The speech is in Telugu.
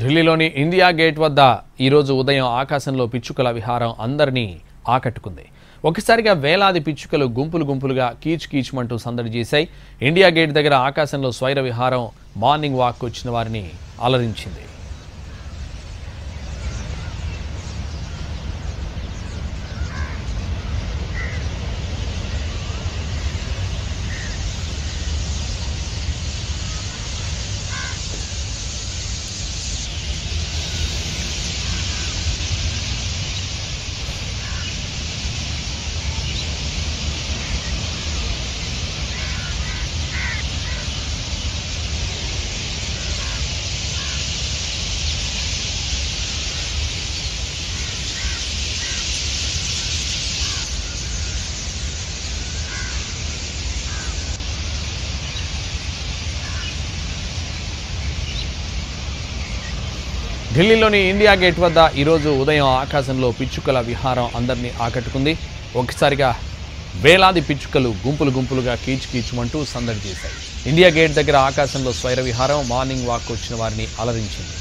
ఢిల్లీలోని ఇండియా గేట్ వద్ద ఈరోజు ఉదయం ఆకాశంలో పిచ్చుకల విహారం అందరినీ ఆకట్టుకుంది. ఒకసారిగా వేలాది పిచ్చుకలు గుంపులు గుంపులుగా కీచుమంటూ సందడి చేశాయి. ఇండియా గేట్ దగ్గర ఆకాశంలో స్వైర విహారం మార్నింగ్ వాక్ వచ్చిన వారిని అలరించింది. ఢిల్లీలోని ఇండియా గేట్ వద్ద ఈరోజు ఉదయం ఆకాశంలో పిచ్చుకల విహారం అందరినీ ఆకట్టుకుంది. ఒకసారిగా వేలాది పిచ్చుకలు గుంపులు గుంపులుగా కీచుమంటూ సందడి చేశాయి. ఇండియా గేట్ దగ్గర ఆకాశంలో స్వైర విహారం మార్నింగ్ వాక్ వచ్చిన వారిని అలరించింది.